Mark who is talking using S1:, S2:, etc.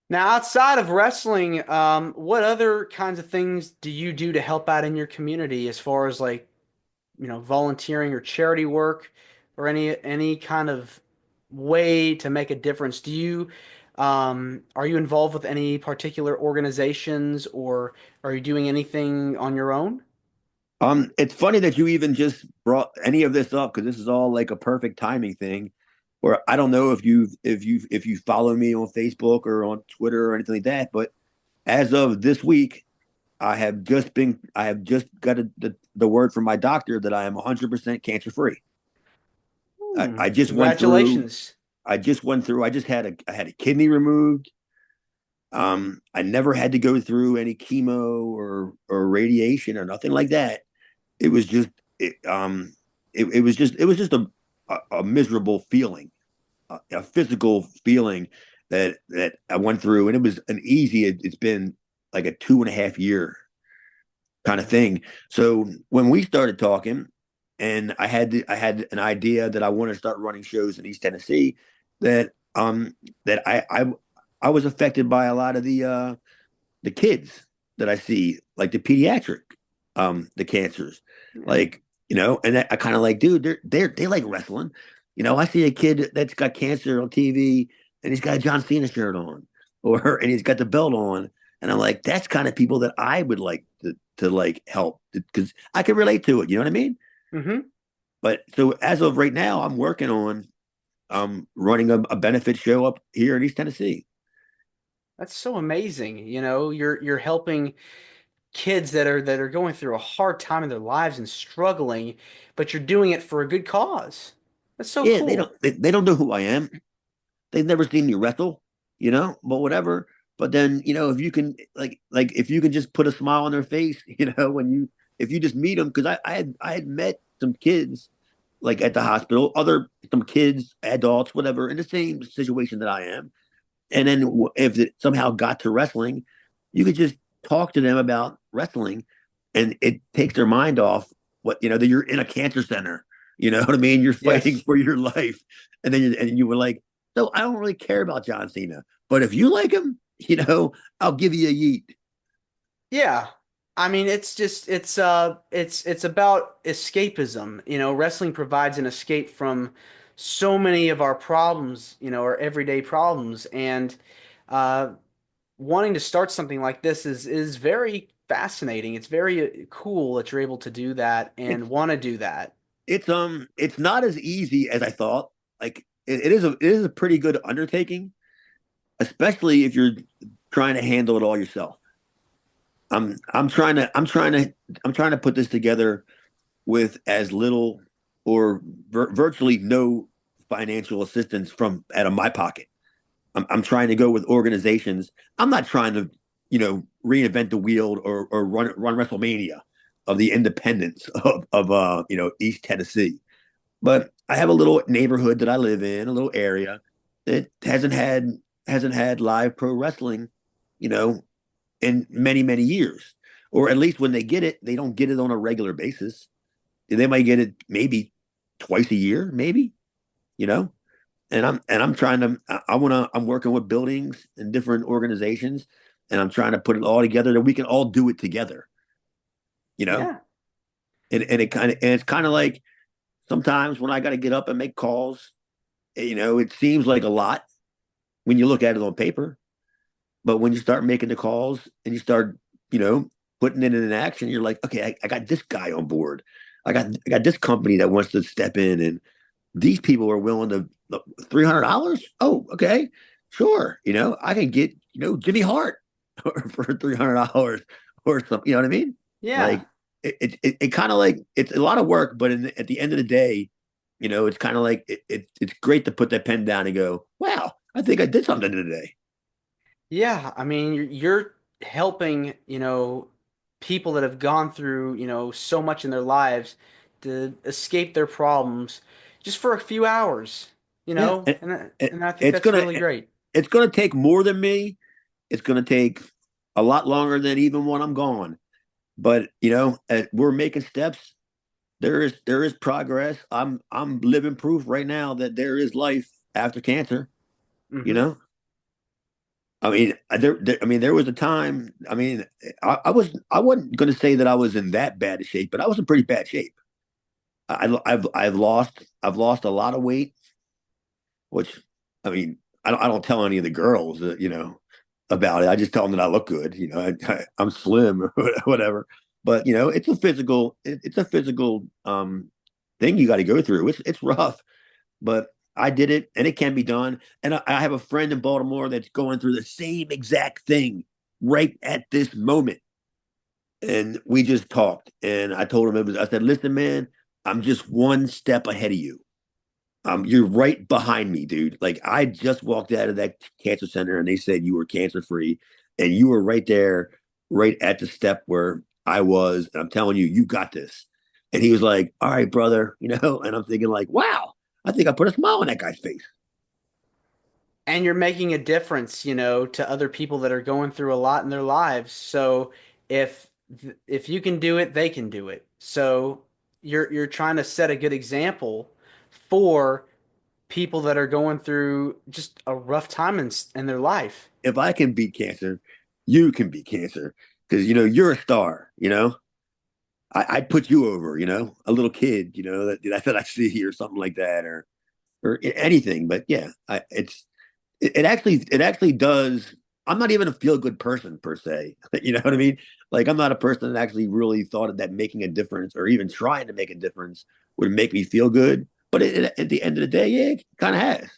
S1: Now, outside of wrestling, what other kinds of things do you do to help out in your community as far as like, volunteering or charity work or any kind of way to make a difference? Are you involved with any particular organizations or are you doing anything on your own?
S2: It's funny that you even just brought any of this up because this is all like a perfect timing thing. Where I don't know if you follow me on Facebook or on Twitter or anything like that, but as of this week, I have just got the word from my doctor that I am 100% cancer free. I just went through.
S1: Congratulations.
S2: I just went through. I had a kidney removed. I never had to go through any chemo or radiation or nothing like that. It was just it was just a miserable feeling, a physical feeling that I went through, and it was an easy. It's been like a 2.5 year kind of thing. So when we started talking, and I had an idea that I wanted to start running shows in East Tennessee, that that I was affected by a lot of the kids that I see, like the pediatric the cancers,
S1: Yeah.
S2: like and I kind of like, dude, they like wrestling. I see a kid that's got cancer on TV and he's got a John Cena shirt on, or and he's got the belt on, and I'm like, that's kind of people that I would like to like help because I can relate to it. You know what I mean?
S1: Hmm.
S2: But so as of right now, I'm working on running a benefit show up here in East Tennessee.
S1: That's so amazing. You're helping kids that are going through a hard time in their lives and struggling, but you're doing it for a good cause. That's so
S2: Yeah,
S1: cool.
S2: they don't know who I am. They've never seen me wrestle, but whatever. But then, if you can like if you can just put a smile on their face, when you if you just meet them, because I had met some kids like at the hospital, some kids, adults, whatever, in the same situation that I am. And then if it somehow got to wrestling, you could just talk to them about wrestling, and it takes their mind off that you're in a cancer center. You know what I mean? You're fighting
S1: Yes.
S2: for your life, and then you were like, so I don't really care about John Cena, but if you like him, I'll give you a yeet.
S1: Yeah. I mean, it's about escapism. Wrestling provides an escape from so many of our problems, our everyday problems. And uh wanting to start something like this is very fascinating. It's very cool that you're able to do that and
S2: It's
S1: want to do that.
S2: it's not as easy as I thought. Like it is a pretty good undertaking, especially if you're trying to handle it all yourself. I'm trying to put this together with as little or virtually no financial assistance from out of my pocket. I'm trying to go with organizations. I'm not trying to, reinvent the wheel or run WrestleMania of the independence of East Tennessee. But I have a little neighborhood that I live in, a little area that hasn't had live pro wrestling, you know, in many, many years. Or at least when they get it, they don't get it on a regular basis. They might get it maybe twice a year, maybe, you know. And I'm trying to I'm working with buildings and different organizations, and I'm trying to put it all together that we can all do it together, you know.
S1: Yeah.
S2: And it's kind of like sometimes when I got to get up and make calls, it seems like a lot when you look at it on paper, but when you start making the calls and you start, you know, putting it in action, you're like, okay, I got this guy on board. I got this company that wants to step in, and these people are willing to $300. Oh, okay, sure. I can get Jimmy Hart for $300 or something. You know what I mean?
S1: Yeah.
S2: Like it kind of like it's a lot of work, but at the end of the day, it's kind of like it's great to put that pen down and go, wow, I think I did something today.
S1: Yeah, I mean, you're helping, people that have gone through, so much in their lives to escape their problems just for a few hours,
S2: Yeah,
S1: and I think
S2: it's
S1: that's
S2: gonna
S1: really great.
S2: it's gonna take more than me. It's gonna take a lot longer than even when I'm gone. But we're making steps. There is progress. I'm living proof right now that there is life after cancer. You
S1: Hmm.
S2: know, there was a time. I wasn't going to say that I was in that bad a shape, but I was in pretty bad shape. I've lost a lot of weight, which I don't tell any of the girls about it. I just tell them that I look good. I'm slim or whatever. But it's a physical thing you got to go through. It's rough, but I did it, and it can be done. And I have a friend in Baltimore that's going through the same exact thing right at this moment. And we just talked, and I told him I said, listen, man, I'm just one step ahead of you. You're right behind me, dude. Like I just walked out of that cancer center and they said you were cancer free and you were right there, right at the step where I was. And I'm telling you, you got this. And he was like, all right, brother, and I'm thinking like, wow, I think I put a smile on that guy's face.
S1: And you're making a difference, to other people that are going through a lot in their lives. So if if you can do it, they can do it. So you're trying to set a good example for people that are going through just a rough time in their life.
S2: If I can beat cancer, you can beat cancer. Because you're a star, I'd put you over, a little kid, that I see or something like that, or anything. But yeah, it actually does. I'm not even a feel good person per se. You know what I mean? Like I'm not a person that actually really thought that making a difference or even trying to make a difference would make me feel good. But at the end of the day, yeah, it kind of has.